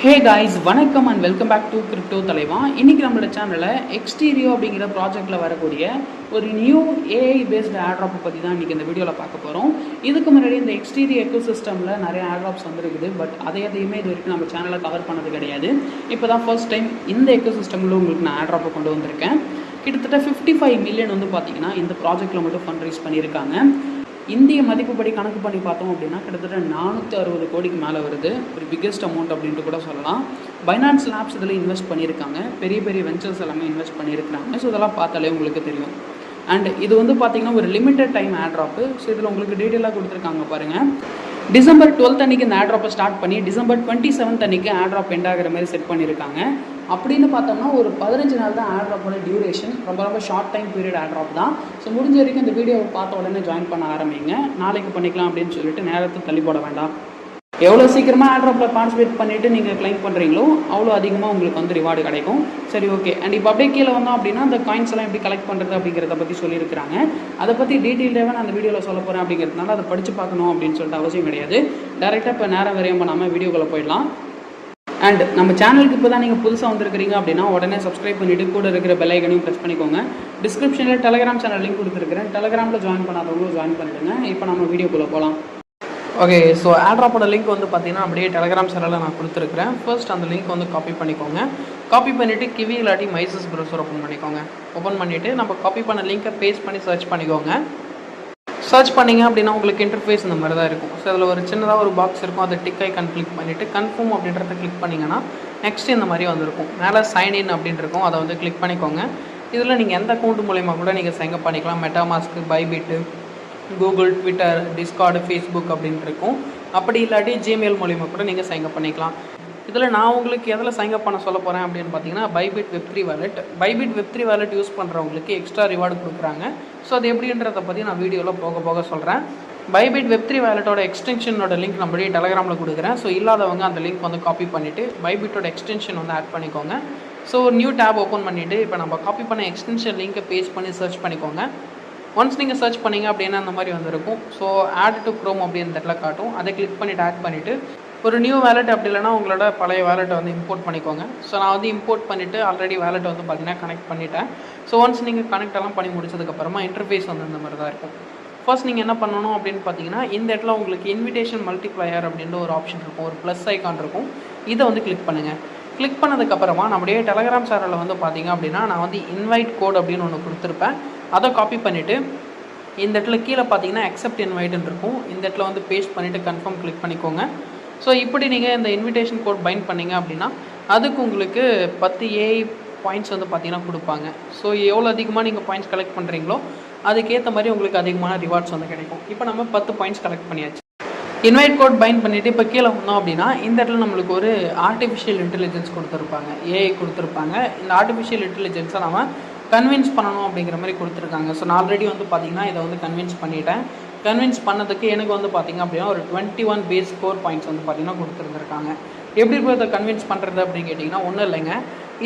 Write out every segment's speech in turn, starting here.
ஹே guys, வணக்கம் and welcome back to crypto Thalaiva. இன்றைக்கி நம்மளோட சேனலில் எக்ஸ்டீரியோ அப்படிங்கிற ப்ராஜெக்டில் வரக்கூடிய ஒரு நியூ ஏஐ பேஸ்டு ஆட்ராப்பை பற்றி தான் இன்றைக்கி இந்த வீடியோவில் பார்க்க போகிறோம். இதுக்கு முன்னாடி இந்த எக்ஸ்டீரியோ எக்கோ சிஸ்டமில் நிறைய ஆட்ராப்ஸ் வந்துருக்குது. பட் எதையுமே இது வரைக்கும் நம்ம சேனலில் கவர் பண்ணது கிடையாது. இப்போ தான் ஃபர்ஸ்ட் டைம் இந்த எக்கோ சிஸ்டமில் உங்களுக்கு நான் ஆட்ராப்பை கொண்டு வந்திருக்கேன். கிட்டத்தட்ட 55 மில்லியன் வந்து பார்த்திங்கன்னா இந்த ப்ராஜெக்டில் மட்டும் ஃபண்ட் ரைஸ் பண்ணியிருக்காங்க. இந்திய மதிப்புப்படி கணக்கு பண்ணி பார்த்தோம் அப்படின்னா கிட்டத்தட்ட 460 கோடிக்கு மேலே வருது. ஒரு பிக்கெஸ்ட் அமௌண்ட் அப்படின்ட்டு கூட சொல்லலாம். பைனான்ஸ் லேப்ஸ் இதில் இன்வெஸ்ட் பண்ணியிருக்காங்க. பெரிய பெரிய வெஞ்சர்ஸ் எல்லாமே இன்வெஸ்ட் பண்ணியிருக்காங்க. ஸோ இதெல்லாம் பார்த்தாலே உங்களுக்கு தெரியும். அண்ட் இது வந்து பார்த்திங்கன்னா ஒரு லிமிட்டட் டைம் ஆட்ராப்பு. ஸோ இதில் உங்களுக்கு டீட்டெயிலாக கொடுத்துருக்காங்க பாருங்கள். டிசம்பர் 12 அன்றைக்கி இந்த ஆட்ராப்பை ஸ்டார்ட் பண்ணி டிசம்பர் 27 அன்றைக்கி ஆட்ராப் எண்ட் ஆகிற மாதிரி செட் பண்ணியிருக்காங்க. அப்படின்னு பார்த்தோம்னா ஒரு 15 நாள் தான் ஆட்ராப்போட டியூரேஷன். ரொம்ப ஷார்ட் டைம் பீரியட் ஆட்ராப் தான். ஸோ முடிஞ்ச வரைக்கும் இந்த வீடியோவை பார்த்த உடனே ஜாயின் பண்ண ஆரம்பிங்க. நாளைக்கு பண்ணிக்கலாம் அப்படின்னு சொல்லிட்டு நேரத்தை தள்ளி போட வேண்டாம். எவ்வளோ சீக்கிரமாக ஆட்ராப்பில் பார்ட்டிசிபேட் பண்ணிவிட்டு நீங்கள் கிளைம் பண்ணுறீங்களோ அவ்வளோ அதிகமாக உங்களுக்கு வந்து ரிவார்டு கிடைக்கும். சரி, ஓகே. அண்ட் இப்போ அப்படியே கீழே வந்தோம் அப்படின்னா அந்த காயின்ஸ் எல்லாம் எப்படி கலெக்ட் பண்ணுறது அப்படிங்கிறத பற்றி சொல்லியிருக்கிறாங்க. அதை பற்றி டீட்டெயில்டாக நான் அந்த வீடியோவில் சொல்ல போகிறேன். அப்படிங்கிறதுனால அதை படித்து பார்க்கணும் அப்படின்னு சொல்லிட்டு அவசியம் கிடையாது. டேரெக்டாக இப்போ நேரம் வரையும் பண்ணாமல் வீடியோக்குள்ளே போயிடலாம். அண்ட் நம்ம சேனலுக்கு இப்போ தான் நீங்கள் புதுசாக வந்துருக்கிறீங்க அப்படின்னா உடனே சப்ஸ்கிரைப் பண்ணிவிட்டு கூட இருக்கிற பெல் ஐக்கனையும் ப்ரெஸ் பண்ணிக்கோங்க. டிஸ்கிரிப்ஷனில் டெலகிராம் சேனல் லிங்க் கொடுத்துருக்கிறேன். டெலகிராமில் ஜாயின் பண்ணாதவங்களும் ஜாயின் பண்ணிவிடுங்க. இப்போ நம்ம வீடியோக்குள்ளே போகலாம். ஓகே, ஸோ ஆட்ராப்போட லிங்க் வந்து பார்த்தீங்கன்னா அப்படியே டெலகிராம் சேனலில் நான் கொடுத்துருக்கிறேன். ஃபர்ஸ்ட் அந்த லிங்க் வந்து காப்பி பண்ணிக்கோங்க. காப்பி பண்ணிவிட்டு கிவி இல்லாட்டி மைசஸ் ப்ரௌசர் ஓப்பன் பண்ணிக்கோங்க. ஓப்பன் பண்ணிவிட்டு நம்ம காப்பி பண்ண லிங்க்கை பேஸ்ட் பண்ணி சர்ச் பண்ணிக்கோங்க. சர்ச் பண்ணிங்க அப்படின்னா உங்களுக்கு இன்டர்ஃபேஸ் இந்த மாதிரி தான் இருக்கும். ஸோ அதில் ஒரு சின்னதாக ஒரு பாக்ஸ் இருக்கும். அதை டிக் ஐக்கான் கிளிக் பண்ணிவிட்டு கன்ஃபார்ம் அப்படின்றத கிளிக் பண்ணிங்கன்னா நெக்ஸ்ட் இந்த மாதிரி வந்துருக்கும். மேலே சைன்இன் அப்படின்னு இருக்கும். அதை வந்து கிளிக் பண்ணிக்கோங்க. இதில் நீங்கள் எந்த அக்கௌண்ட் மூலயமா கூட நீங்கள் சைன் அப் பண்ணிக்கலாம். மெட்டாமாஸ்க்கு, பைபிட்டு, கூகுள், ட்விட்டர், டிஸ்கார்டு, ஃபேஸ்புக் அப்படின்னு இருக்கும். அப்படி இல்லாட்டி ஜிமெயில் மூலிமா கூட நீங்கள் சைன் அப் பண்ணிக்கலாம். இதில் நான் உங்களுக்கு எதில் சைன் அப் பண்ண சொல்ல போகிறேன் அப்படின்னு பார்த்தீங்கன்னா Bybit web3 wallet. Bybit web3 wallet use பண்ணுறவங்களுக்கு எக்ஸ்ட்ரா ரிவார்டு கொடுக்குறாங்க. ஸோ அது எப்படின்றத பற்றி நான் வீடியோவில் போக சொல்கிறேன். பைபிட் வெப்3 வாலெட்டோட எக்ஸ்டென்ஷனோட லிங்க் நம்மளுடைய டெலகிராமில் கொடுக்குறேன். ஸோ இல்லாதவங்க அந்த லிங்க் வந்து காப்பி பண்ணிவிட்டு பைபிட்டோட எக்ஸ்டென்ஷன் வந்து ஆட் பண்ணிக்கோங்க. ஸோ ஒரு நியூ டேப் ஓப்பன் பண்ணிவிட்டு இப்போ நம்ம காப்பி பண்ண எக்ஸ்டென்ஷன் லிங்க்கை பேஸ்ட் பண்ணி சர்ச் பண்ணிக்கோங்க. ஒன்ஸ் நீங்கள் சர்ச் பண்ணிங்க அப்படின்னா அந்த மாதிரி வந்துருக்கும். ஸோ ஆட் டு க்ரோம் அப்படின்னு இடத்துல காட்டும். அதை கிளிக் பண்ணிவிட்டு ஆட் பண்ணிவிட்டு ஒரு நியூ வேலெட் அப்படி இல்லைனா உங்களோட பழைய வேலெட்டை வந்து இம்போர்ட் பண்ணிக்கோங்க. ஸோ நான் வந்து இம்போர்ட் பண்ணிவிட்டு ஆல்ரெடி வேலெட்டை வந்து பார்த்தீங்கன்னா கனெக்ட் பண்ணிவிட்டேன். ஸோ ஒன்ஸ் நீங்கள் கனெக்ட் எல்லாம் பண்ணி முடிச்சதுக்கப்புறமா இன்டர்ஃபேஸ் வந்து இந்த மாதிரி தான் இருக்கும். ஃபர்ஸ்ட் நீங்கள் என்ன பண்ணணும் அப்படின்னு பார்த்தீங்கன்னா இந்த இடத்துல உங்களுக்கு இன்விடேஷன் மல்டிப்ளையர் அப்படின்ற ஒரு ஆப்ஷன் இருக்கும். ஒரு ப்ளஸ் ஐக்கான் இருக்கும். இதை வந்து கிளிக் பண்ணுங்கள். கிளிக் பண்ணதுக்கப்புறமா நம்முடைய டெலகிராம் சேனலில் வந்து பார்த்தீங்க அப்படின்னா நான் வந்து இன்வைட் கோட் அப்படின்னு ஒன்று கொடுத்துருப்பேன். அதை காப்பி பண்ணிவிட்டு இந்த இடத்துல கீழே பார்த்தீங்கன்னா அக்செப்ட் இன்வைட்னு இருக்கும். இந்த இடத்துல வந்து பேஸ்ட் பண்ணிவிட்டு கன்ஃபார்ம் கிளிக் பண்ணிக்கோங்க. ஸோ இப்படி நீங்கள் இந்த இன்விடேஷன் கோட் பைண்ட் பண்ணிங்க அப்படின்னா அதுக்கு உங்களுக்கு 10 ஏஐ பாயிண்ட்ஸ் வந்து பார்த்தீங்கன்னா கொடுப்பாங்க. ஸோ எவ்வளோ அதிகமாக நீங்கள் பாயிண்ட்ஸ் கலெக்ட் பண்ணுறீங்களோ அதுக்கேற்ற மாதிரி உங்களுக்கு அதிகமான ரிவார்ட்ஸ் வந்து கிடைக்கும். இப்போ நம்ம 10 பாயிண்ட்ஸ் கலெக்ட் பண்ணியாச்சு. இன்வைட் கோட் பைண்ட் பண்ணிவிட்டு இப்போ கீழே வந்தோம் அப்படின்னா இந்த இடத்துல நம்மளுக்கு ஒரு ஆர்டிஃபிஷியல் இன்டெலிஜென்ஸ் கொடுத்துருப்பாங்க, ஏஐ கொடுத்துருப்பாங்க. இந்த ஆர்டிஃபிஷியல் இன்டெலிஜென்ஸை நம்ம கன்வின்ஸ் பண்ணணும் அப்படிங்கிற மாதிரி கொடுத்துருக்காங்க. ஸோ நான் ஆல்ரெடி வந்து பார்த்திங்கன்னா இதை வந்து கன்வின்ஸ் பண்ணிட்டேன். கன்வின்ஸ் பண்ணதுக்கு எனக்கு வந்து பார்த்திங்க அப்படின்னா ஒரு 21 பேஸ் ஸ்கோர் பாயிண்ட்ஸ் வந்து பார்த்திங்கன்னா கொடுத்துருந்துருக்காங்க. எப்படி இப்போ இதை கன்வின்ஸ் பண்ணுறது அப்படின்னு கேட்டிங்கன்னா ஒன்றும் இல்லைங்க.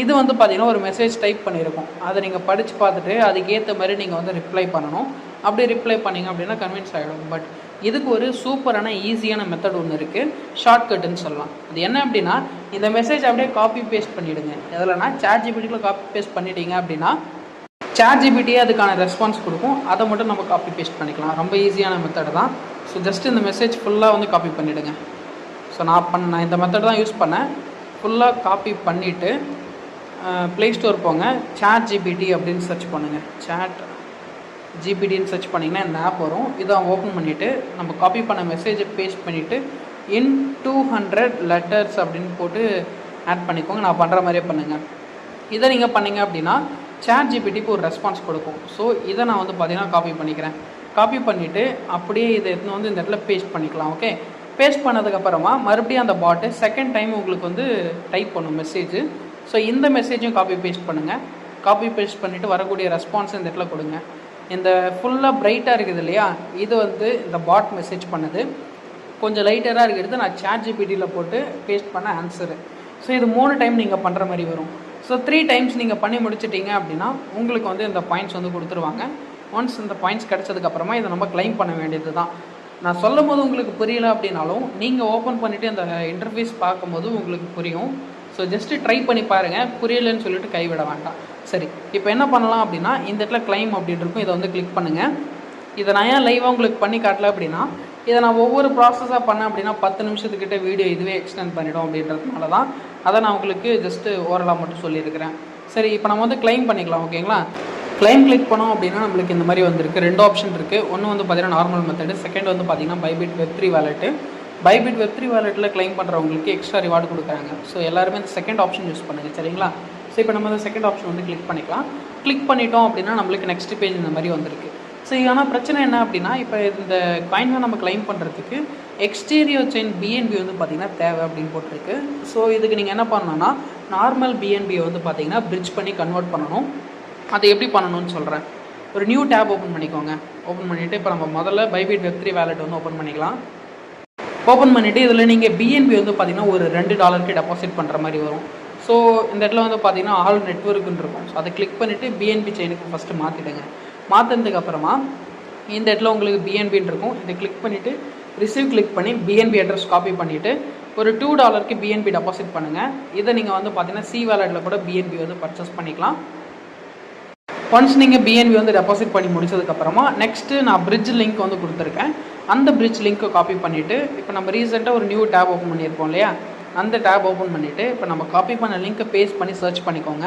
இது வந்து பார்த்திங்கன்னா ஒரு மெசேஜ் டைப் பண்ணியிருக்கோம். அதை நீங்கள் படித்து பார்த்துட்டு அதுக்கேற்ற மாதிரி நீங்கள் வந்து ரிப்ளை பண்ணணும். அப்படி ரிப்ளை பண்ணிங்க அப்படின்னா கன்வின்ஸ் ஆகிடும். பட் இதுக்கு ஒரு சூப்பரான ஈஸியான மெத்தட் ஒன்று இருக்குது. ஷார்ட்கட்டுன்னு சொல்லலாம். அது என்ன அப்படின்னா இந்த மெசேஜ் அப்படியே காப்பி பேஸ்ட் பண்ணிவிடுங்க. எதில்னா சாட்ஜிபிட்டியில் காப்பி பேஸ்ட் பண்ணிட்டீங்க அப்படின்னா சாட்ஜிபிட்டியே அதுக்கான ரெஸ்பான்ஸ் கொடுக்கும். அதை மட்டும் நம்ம காப்பி பேஸ்ட் பண்ணிக்கலாம். ரொம்ப ஈஸியான மெத்தட் தான். ஸோ ஜஸ்ட் இந்த மெசேஜ் ஃபுல்லாக வந்து காப்பி பண்ணிவிடுங்க. ஸோ நான் இந்த மெத்தட் தான் யூஸ் பண்ணேன். ஃபுல்லாக காப்பி பண்ணிவிட்டு ப்ளே ஸ்டோர் போங்க. சாட் ஜிபிடி அப்படின்னு சர்ச் பண்ணுங்கள். சாட் ஜிபிடின்னு சர்ச் பண்ணிங்கன்னா இந்த ஆப் வரும். இதை ஓப்பன் பண்ணிவிட்டு நம்ம காப்பி பண்ண மெசேஜை பேஸ்ட் பண்ணிவிட்டு இன் 200 லெட்டர்ஸ் அப்படின்னு போட்டு ஆட் பண்ணிக்கோங்க. நான் பண்ணுற மாதிரியே பண்ணுங்கள். இதை நீங்கள் பண்ணிங்க அப்படின்னா சாட் ஜிபிடிக்கு ஒரு ரெஸ்பான்ஸ் கொடுக்கும். ஸோ இதை நான் வந்து பார்த்தீங்கன்னா காப்பி பண்ணிக்கிறேன். காப்பி பண்ணிவிட்டு அப்படியே இதை எடுத்து வந்து இந்த இடத்துல பேஸ்ட் பண்ணிக்கலாம். ஓகே, பேஸ்ட் பண்ணதுக்கப்புறமா மறுபடியும் அந்த பாட்டு செகண்ட் டைம் உங்களுக்கு வந்து டைப் பண்ணும் மெசேஜ். ஸோ இந்த மெசேஜையும் காப்பி பேஸ்ட் பண்ணுங்கள். காப்பி பேஸ்ட் பண்ணிவிட்டு வரக்கூடிய ரெஸ்பான்ஸ் இந்த இடத்துல கொடுங்க. இந்த ஃபுல்லாக பிரைட்டாக இருக்குது இல்லையா, இது வந்து இந்த பாட் மெசேஜ் பண்ணுது. கொஞ்சம் லைட்டராக இருக்கிறது நான் சாட் ஜிபிடியில் போட்டு பேஸ்ட் பண்ண ஆன்சரு. ஸோ இது 3 டைம் நீங்கள் பண்ணுற மாதிரி வரும். ஸோ 3 டைம்ஸ் நீங்கள் பண்ணி முடிச்சிட்டிங்க அப்படின்னா உங்களுக்கு வந்து இந்த பாயிண்ட்ஸ் வந்து கொடுத்துருவாங்க. ஒன்ஸ் இந்த பாயிண்ட்ஸ் கிடச்சதுக்கப்புறமா இதை நம்ம கிளைம் பண்ண வேண்டியது தான். நான் சொல்லும் போது உங்களுக்கு புரியல அப்படின்னாலும் நீங்கள் ஓப்பன் பண்ணிவிட்டு அந்த இன்டர்ஃபேஸ் பார்க்கும்போது உங்களுக்கு புரியும். ஸோ ஜஸ்ட்டு ட்ரை பண்ணி பாருங்கள், புரியலன்னு சொல்லிட்டு கைவிட வேண்டாம். சரி, இப்போ என்ன பண்ணலாம் அப்படின்னா இந்த இடத்துல கிளைம் அப்படின்னு இருக்கும், இதை வந்து கிளிக் பண்ணுங்கள். இதை நான் ஏன் லைவாக உங்களுக்கு பண்ணி காட்டல அப்படின்னா, இதை நான் ஒவ்வொரு ப்ராசஸாக பண்ணேன் அப்படின்னா 10 நிமிஷத்துக்கிட்ட வீடியோ இதுவே எக்ஸ்டெண்ட் பண்ணிவிடும் அப்படின்றதுனால தான் அதை நான் உங்களுக்கு ஜஸ்ட்டு ஓரலாக மட்டும் சொல்லியிருக்கிறேன். சரி, இப்போ நம்ம வந்து கிளைம் பண்ணிக்கலாம். ஓகேங்களா? கிளைம் கிளிக் பண்ணோம் அப்படின்னா நம்மளுக்கு இந்த மாதிரி வந்திருக்கு. 2 ஆப்ஷன் இருக்குது. ஒன்று வந்து பார்த்தீங்கன்னா நார்மல் மெத்தடு, செகண்ட் வந்து பார்த்தீங்கன்னா பைபிட் வெப்3 வாலெட்டு. பைபிட் வெப்3 வாலெட்டில் கிளைம் பண்ணுறவங்களுக்கு எக்ஸ்ட்ரா ரிவார்டு கொடுக்குறாங்க. ஸோ எல்லாருமே இந்த செகண்ட் ஆப்ஷன் யூஸ் பண்ணுங்கள். சரிங்களா? ஸோ இப்போ நம்ம இந்த செகண்ட் ஆப்ஷன் வந்து கிளிக் பண்ணிக்கலாம். கிளிக் பண்ணிட்டோம் அப்படின்னா நம்மளுக்கு நெக்ஸ்ட் பேஜ் இந்த மாதிரி வந்திருக்கு. ஸோ ஆனால் பிரச்சனை என்ன அப்படின்னா, இப்போ இந்த காயினை நம்ம கிளைம் பண்ணுறதுக்கு எக்ஸ்டீரியோ செயின் பிஎன்பி வந்து பார்த்திங்கன்னா தேவை அப்படின்னு போட்டிருக்கு. ஸோ இதுக்கு நீங்கள் என்ன பண்ணணும்னா நார்மல் பிஎன்பியை வந்து பார்த்திங்கன்னா பிரிட்ஜ் பண்ணி கன்வெர்ட் பண்ணணும். அதை எப்படி பண்ணணும்னு சொல்கிறேன். ஒரு நியூ டேப் ஓப்பன் பண்ணிக்கோங்க. ஓப்பன் பண்ணிவிட்டு இப்போ நம்ம முதல்ல பைபிட் வெப்3 வாலெட் வந்து ஓப்பன் பண்ணிக்கலாம். ஓப்பன் பண்ணிவிட்டு இதில் நீங்கள் பிஎன்பி வந்து பார்த்திங்கன்னா ஒரு $2 டெபாசிட் பண்ணுற மாதிரி வரும். ஸோ இந்த இடத்துல வந்து பார்த்திங்கன்னா ஆல் நெட்வொர்க்குன்னு இருக்கும். ஸோ அதை கிளிக் பண்ணிவிட்டு பிஎன்பி செயினுக்கு ஃபஸ்ட்டு மாற்றிடுங்க. மாற்றினதுக்கு அப்புறமா இந்த இடத்துல உங்களுக்கு பிஎன்பின்னு இருக்கும். இதை கிளிக் பண்ணிவிட்டு ரிசீவ் கிளிக் பண்ணி பிஎன்பி அட்ரஸ் காப்பி பண்ணிவிட்டு ஒரு $2 பிஎன்பி டெபாசிட் பண்ணுங்கள். இதை நீங்கள் வந்து பார்த்தீங்கன்னா சி வாலெட்டில் கூட பிஎன்பி வந்து பர்ச்சேஸ் பண்ணிக்கலாம். ஒன்ஸ் நீங்கள் பிஎன்பி வந்து டெபாசிட் பண்ணி முடிச்சதுக்கப்புறமா நெக்ஸ்ட்டு நான் பிரிட்ஜ் லிங்க் வந்து கொடுத்துருக்கேன். அந்த பிரிட்ஜ் லிங்க்கை காப்பி பண்ணிவிட்டு இப்போ நம்ம ரீசெண்டாக ஒரு நியூ டேப் ஓப்பன் பண்ணியிருப்போம் இல்லையா, அந்த டேப் ஓப்பன் பண்ணிவிட்டு இப்போ நம்ம காப்பி பண்ண லிங்க்கை பேஸ்ட் பண்ணி சர்ச் பண்ணிக்கோங்க.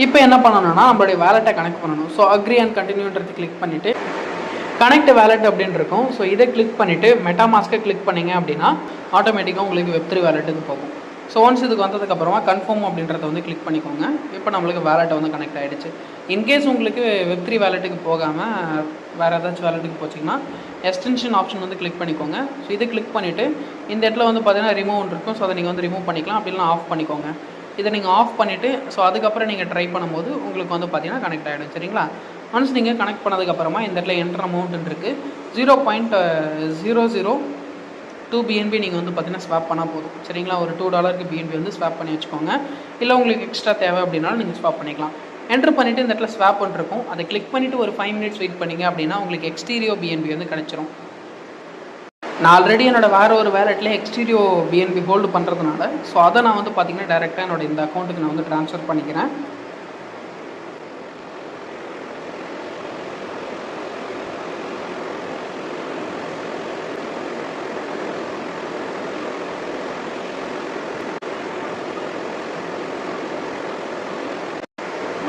இப்போ என்ன பண்ணணும்னா நம்மளுடைய வேலெட்டை கனெக்ட் பண்ணணும். ஸோ அக்ரி அண்ட் கண்டினியூன்றது கிளிக் பண்ணிவிட்டு கனெக்ட் வேலெட் அப்படின்னு இருக்கும். ஸோ இதை கிளிக் பண்ணிவிட்டு மெட்டாமாஸ்க்கை கிளிக் பண்ணிங்க அப்படின்னா ஆட்டோமேட்டிக்காக உங்களுக்கு வெப்3 வேலெட்டுக்கு போகும். ஸோ ஒன்ஸ் இதுக்கு வந்ததுக்கப்புறமா கன்ஃபார்ம் அப்படின்றத வந்து கிளிக் பண்ணிக்கோங்க. இப்போ நம்மளுக்கு வேலெட்டை வந்து கனெக்ட் ஆகிடுச்சு. இன்கேஸ் உங்களுக்கு வெப்3 வேலெட்டுக்கு போகாமல் வேறு ஏதாச்சும் வேலெட்டுக்கு போச்சிங்கன்னா எக்ஸ்டென்ஷன் ஆப்ஷன் வந்து கிளிக் பண்ணிக்கோங்க. ஸோ இதை கிளிக் பண்ணிவிட்டு இந்த இடத்துல வந்து பார்த்தீங்கன்னா ரிமூவ் இருக்கும். ஸோ அதை நீங்கள் வந்து ரிமூவ் பண்ணிக்கலாம், அப்படிலாம் ஆஃப் பண்ணிக்கோங்க. இதை நீங்கள் ஆஃப் பண்ணிவிட்டு ஸோ அதுக்கப்புறம் நீங்கள் ட்ரை பண்ணும்போது உங்களுக்கு வந்து பார்த்தீங்கன்னா கனெக்ட் ஆகிடும். சரிங்களா? ஒன்ஸ் நீங்கள் கனெக்ட் பண்ணதுக்கப்புறமா இந்த இடத்துல என்டர் அமௌண்ட்டுன்னு இருக்குது. 0.002 பிஎன்பி நீங்கள் வந்து பார்த்தீங்கன்னா ஸ்வாப் பண்ணால் போதும். சரிங்களா? ஒரு $2 பிஎன்பி வந்து ஸ்வாப் பண்ணி வச்சுக்கோங்க. இல்லை உங்களுக்கு எக்ஸ்ட்ரா தேவை அப்படின்னாலும் நீங்கள் ஸ்வாப் பண்ணிக்கலாம். என்ட்ரு பண்ணிவிட்டு இந்த இடத்துல ஸ்வாப் பண்ணிருக்கும். அதை கிளிக் பண்ணிவிட்டு ஒரு 5 மினிட்ஸ் வெயிட் பண்ணிங்க அப்படின்னா உங்களுக்கு எக்ஸ்டீரியோ பிஎன்பி வந்து கிடச்சிரும். நான் ஆல்ரெடி வேறு ஒரு வேலெட்டில் எக்ஸ்டீரியோ பிஎன்பி ஹோல்டு பண்ணுறதுனால ஸோ அதை நான் வந்து பார்த்திங்கன்னா டேரெக்டாக என்னோட இந்த அக்கௌண்ட்டுக்கு நான் வந்து ட்ரான்ஸ்ஃபர் பண்ணிக்கிறேன்.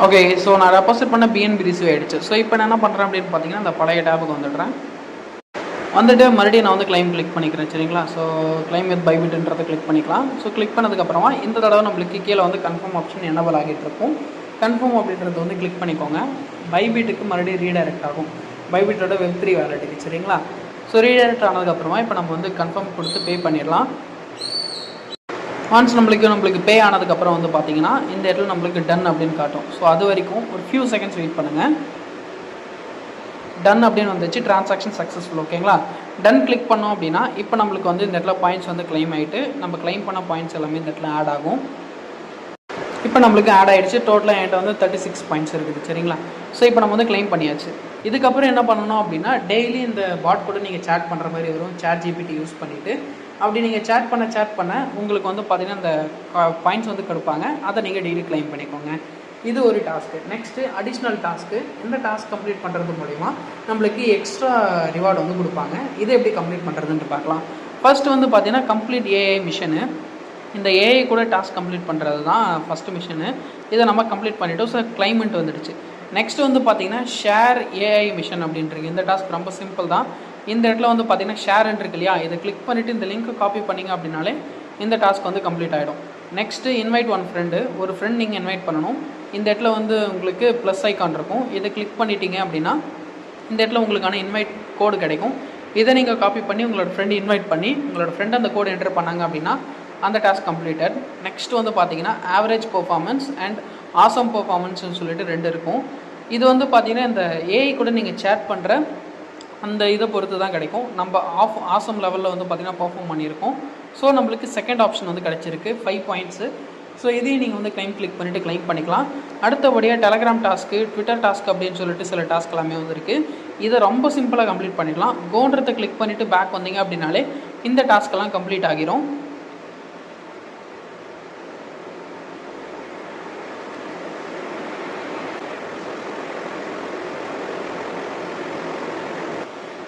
ஓகே, ஸோ நான் டெபாசிட் பண்ண பிஎன்பி ரிசீவ் ஆகிடுச்சு. ஸோ இப்போ நான் என்ன பண்ணுறேன் அப்படின்னு பார்த்தீங்கன்னா அந்த பழைய டேபுக்கு வந்துடுறேன். வந்துட்டு மறுபடியும் நான் வந்து கிளைம் கிளிக் பண்ணிக்கிறேன். சரிங்களா? ஸோ கிளைம் வித் பைபிட்ன்றதை கிளிக் பண்ணிக்கலாம். ஸோ கிளிக் பண்ணதுக்கப்புறமா இந்த தடவை நம்மளுக்கு கீழே வந்து கன்ஃபார்ம் ஆப்ஷன் எனேபிள் ஆகிட்டு இருக்கும். கன்ஃபார்ம் அப்படின்றது வந்து கிளிக் பண்ணிக்கோங்க. பைபிட்டுக்கு மறுபடியும் ரீடைரக்ட் ஆகும், பைபிட்டோட வெப்3 வேலெட்டுக்கு. சரிங்களா? ஸோ ரீடைரக்ட் ஆனதுக்கப்புறமா இப்போ நம்ம வந்து கன்ஃபார்ம் கொடுத்து பே பண்ணிடலாம். ஒன்ஸ் நம்மளுக்கு பே ஆனதுக்கப்புறம் வந்து பார்த்தீங்கன்னா இந்த இடத்துல நம்மளுக்கு டன் அப்படின்னு காட்டும். ஸோ அது வரைக்கும் ஒரு ஃபியூ செகண்ட்ஸ் வெயிட் பண்ணுங்கள். டன் அப்படின்னு வந்துச்சு, டிரான்சாக்ஷன் சக்ஸஸ்ஃபுல். ஓகேங்களா? டன் கிளிக் பண்ணோம் அப்படின்னா இப்போ நம்மளுக்கு வந்து இந்த இடத்துல பாயிண்ட்ஸ் வந்து கிளைம் ஆகிட்டு நம்ம கிளைம் பண்ண பாயிண்ட்ஸ் எல்லாமே இந்த இடத்துல ஆட் ஆகும். இப்போ நம்மளுக்கு ஆட் ஆகிடுச்சு. டோட்டலாக என்கிட்ட வந்து 36 பாயிண்ட்ஸ் இருக்குது. சரிங்களா? ஸோ இப்போ நம்ம வந்து கிளைம் பண்ணியாச்சு. இதுக்கப்புறம் என்ன பண்ணணும் அப்படின்னா டெய்லி இந்த பாட் கூட நீங்கள் சேட் பண்ணுற மாதிரி வரும். சேட் ஜிபிடி யூஸ் பண்ணிவிட்டு அப்படி நீங்கள் சேட் பண்ண உங்களுக்கு வந்து பார்த்திங்கன்னா இந்த பாயிண்ட்ஸ் வந்து கொடுப்பாங்க. அதை நீங்கள் டெய்லி கிளைம் பண்ணிக்கோங்க. இது ஒரு டாஸ்க்கு. Next additional task. இந்த டாஸ்க் கம்ப்ளீட் பண்ணுறது மூலிமா நம்மளுக்கு எக்ஸ்ட்ரா ரிவார்டு வந்து கொடுப்பாங்க. இதை எப்படி கம்ப்ளீட் பண்ணுறதுன்னு பார்க்கலாம். ஃபர்ஸ்ட் வந்து பார்த்தீங்கன்னா கம்ப்ளீட் ஏஐ மிஷனு. இந்த ஏஐ கூட டாஸ்க் கம்ப்ளீட் பண்ணுறது தான் ஃபஸ்ட்டு மிஷனு. இதை நம்ம கம்ப்ளீட் பண்ணிவிட்டோம். ஸோ கிளைமெண்ட் வந்துடுச்சு. நெக்ஸ்ட் வந்து பார்த்தீங்கன்னா ஷேர் ஏஐ மிஷன் அப்படின்றது. இந்த டாஸ்க் ரொம்ப சிம்பிள் தான். இந்த இடத்துல வந்து பார்த்தீங்கன்னா ஷேர்ன்னு இருக்கு இல்லையா, இதை கிளிக் பண்ணிவிட்டு இந்த லிங்க்கை காப்பி பண்ணிங்க அப்படின்னாலே இந்த டாஸ்க் வந்து கம்ப்ளீட் ஆகிடும். Next invite one friend. ஒரு ஃப்ரெண்ட் நீங்கள் இன்வைட் பண்ணணும். இந்த இடத்துல வந்து உங்களுக்கு ப்ளஸ் ஐக்கான் இருக்கும். இதை கிளிக் பண்ணிட்டீங்க அப்படின்னா இந்த இடத்துல உங்களுக்கான இன்வைட் கோடு கிடைக்கும். இதை நீங்கள் காப்பி பண்ணி உங்களோட ஃப்ரெண்டு இன்வைட் பண்ணி உங்களோட ஃப்ரெண்ட் அந்த கோடு என்டர் பண்ணாங்க அப்படின்னா அந்த டாஸ்க் கம்ப்ளீட்டட். நெக்ஸ்ட் வந்து பார்த்தீங்கன்னா ஆவரேஜ் பெர்ஃபார்மன்ஸ் அண்ட் ஆசம் பெர்ஃபார்மன்ஸ்னு சொல்லிட்டு 2 இருக்கும். இது வந்து பார்த்தீங்கன்னா இந்த ஏஐ கூட நீங்கள் சேட் பண்ணுற அந்த இதை பொறுத்து தான் கிடைக்கும். நம்ம ஆசம் லெவலில் வந்து பார்த்திங்கன்னா பர்ஃபார்ம் பண்ணியிருக்கோம். ஸோ நம்மளுக்கு செகண்ட் ஆப்ஷன் வந்து கிடச்சிருக்கு 5 பாயிண்ட்ஸு. ஸோ இதையும் நீங்கள் வந்து கிளைம் பண்ணிக்கலாம். அடுத்தபடியாக டெலகிராம் டாஸ்க்கு, ட்விட்டர் டாஸ்க் அப்படின்னு சொல்லிட்டு சில டாஸ்க் எல்லாமே வந்து இருக்குது. இதை ரொம்ப சிம்பிளாக கம்ப்ளீட் பண்ணிடலாம். கோன்றதை கிளிக் பண்ணிவிட்டு பேக் வந்தீங்க அப்படின்னாலே இந்த டாஸ்க்கெல்லாம் கம்ப்ளீட் ஆகிரும்.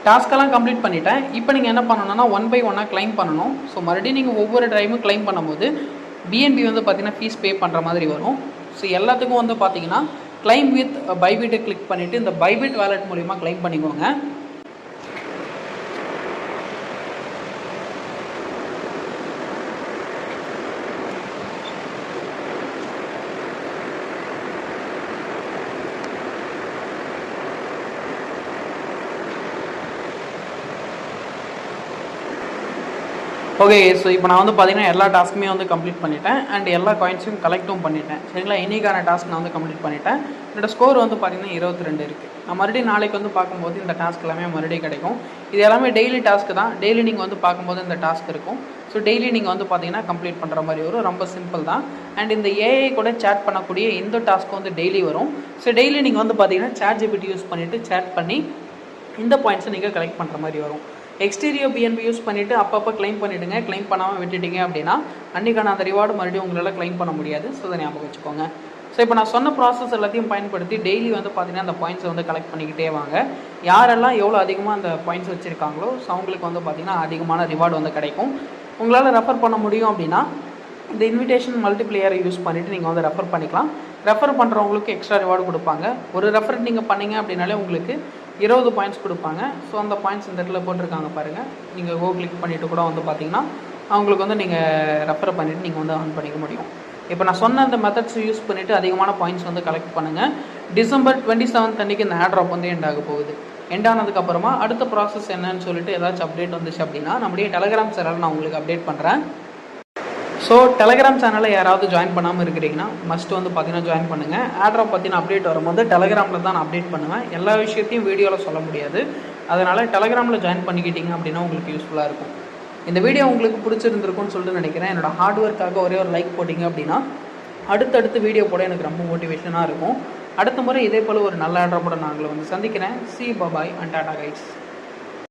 டாஸ்க்கெல்லாம் கம்ப்ளீட் பண்ணிட்டேன். இப்போ நீங்கள் என்ன பண்ணணும்னா 1 by 1 கிளைம் பண்ணணும். ஸோ மறுபடியும் நீங்கள் ஒவ்வொரு டைமும் கிளைம் பண்ணும்போது பிஎன்பி வந்து பார்த்தீங்கன்னா ஃபீஸ் பே பண்ணுற மாதிரி வரும். ஸோ எல்லாத்துக்கும் வந்து பார்த்தீங்கன்னா கிளைம் வித் பைபிட்டை கிளிக் பண்ணிவிட்டு இந்த பைபிட் வாலெட் மூலிமா கிளைம் பண்ணிக்கோங்க. ஓகே, ஸோ இப்போ நான் வந்து பார்த்தீங்கன்னா எல்லா டாஸ்க்குமே வந்து கம்ப்ளீட் பண்ணிட்டேன் அண்ட் எல்லா காயின்ஸையும் கலெக்ட்டும் பண்ணிட்டேன். சரிங்களா, இன்றைக்கான டாஸ்க் நான் வந்து கம்ப்ளீட் பண்ணிட்டேன். என்னோட ஸ்கோர் வந்து பார்த்தீங்கன்னா 22 இருக்குது. நான் மறுபடியும் நாளைக்கு வந்து பார்க்கும்போது இந்த டாஸ்க் எல்லாமே மறுபடியும் கிடைக்கும். இது எல்லாமே டெய்லி டாஸ்க்கு தான். டெய்லி நீங்கள் வந்து பார்க்கும்போது இந்த டாஸ்க் இருக்கும். ஸோ டெய்லி நீங்கள் வந்து பார்த்தீங்கன்னா கம்ப்ளீட் பண்ணுற மாதிரி வரும். ரொம்ப சிம்பிள் தான். அண்ட் இந்த ஏஐ கூட சேட் பண்ணக்கூடிய இந்த டாஸ்க்கு வந்து டெய்லி வரும். ஸோ டெய்லி நீங்கள் வந்து பார்த்தீங்கன்னா ChatGPT யூஸ் பண்ணிவிட்டு சேட் பண்ணி இந்த பாயிண்ட்ஸை நீங்கள் கலெக்ட் பண்ணுற மாதிரி வரும். எக்ஸ்டீரியோ பிஎன்பி யூஸ் பண்ணிவிட்டு அப்பப்போ கிளைம் பண்ணிவிடுங்க. கிளைம் பண்ணாமல் விட்டுட்டீங்க அப்படின்னா அன்றைக்கான அந்த ரிவார்டு மறுபடியும் உங்களால் கிளைம் பண்ண முடியாது. ஸோ அதை ஞாபகம் வச்சுக்கோங்க. ஸோ இப்போ நான் சொன்ன ப்ராசஸ் எல்லாத்தையும் பயன்படுத்தி டெய்லி வந்து பார்த்தீங்கன்னா அந்த பாயிண்ட்ஸை வந்து கலெக்ட் பண்ணிக்கிட்டே வாங்க. யாரெல்லாம் எவ்வளோ அதிகமாக அந்த பாயிண்ட்ஸ் வச்சுருக்காங்களோ ஸோ அவங்களுக்கு வந்து பார்த்திங்கன்னா அதிகமான ரிவார்டு வந்து கிடைக்கும். உங்களால் ரெஃபர் பண்ண முடியும் அப்படின்னா இந்த இன்விடேஷன் மல்டிப்ளேயரை யூஸ் பண்ணிவிட்டு நீங்கள் வந்து ரெஃபர் பண்ணிக்கலாம். ரெஃபர் பண்ணுறவங்களுக்கு எக்ஸ்ட்ரா ரிவார்டு கொடுப்பாங்க. ஒரு ரெஃபர் நீங்கள் பண்ணிங்க அப்படின்னாலே உங்களுக்கு 20 பாயிண்ட்ஸ் கொடுப்பாங்க. ஸோ அந்த பாயிண்ட்ஸ் இந்த இடத்துல போட்டிருக்காங்க பாருங்கள். நீங்கள் கிளிக் பண்ணிவிட்டு கூட வந்து பார்த்தீங்கன்னா அவங்களுக்கு வந்து நீங்கள் ரெஃபர் பண்ணிவிட்டு நீங்கள் வந்து ஆன் பண்ணிக்க முடியும். இப்போ நான் சொன்ன அந்த மெத்தட்ஸ் யூஸ் பண்ணிவிட்டு அதிகமான பாயிண்ட்ஸ் வந்து கலெக்ட் பண்ணுங்கள். December 27 அன்றைக்கி இந்த ஏர் ட்ராப் வந்து எண்ட் ஆக போகுது. எண்ட் ஆனதுக்கப்புறமா அடுத்த ப்ராசஸ் என்னன்னு சொல்லிட்டு ஏதாச்சும் அப்டேட் வந்துச்சு அப்படின்னா நம்முடைய டெலகிராம் சேனல் நான் உங்களுக்கு அப்டேட் பண்ணுறேன். ஸோ டெலகிராம் சேனலில் யாராவது ஜாயின் பண்ணாமல் இருக்கிறீங்கன்னா மஸ்ட் வந்து பார்த்தீங்கன்னா ஜாயின் பண்ணுங்கள். ஆட்ராப் பற்றின அப்டேட் வரும்போது டெலகிராமில் தான் நான் அப்டேட் பண்ணுவேன். எல்லா விஷயத்தையும் வீடியோவில் சொல்ல முடியாது. அதனால் டெலகிராமில் ஜாயின் பண்ணிக்கிட்டீங்க அப்படின்னா உங்களுக்கு யூஸ்ஃபுல்லாக இருக்கும். இந்த வீடியோ உங்களுக்கு பிடிச்சிருந்துருக்குன்னு சொல்லிட்டு நினைக்கிறேன். என்னோடய ஹார்ட் ஒர்க்காக ஒரே ஒரு லைக் போட்டிங்க அப்படின்னா அடுத்தடுத்து வீடியோ போட எனக்கு ரொம்ப மோட்டிவேஷனாக இருக்கும். அடுத்த முறை இதே போல் ஒரு நல்ல ஆட்ராப்போட நாங்கள் வந்து சந்திக்கிறேன். See you, bye bye and tata guys.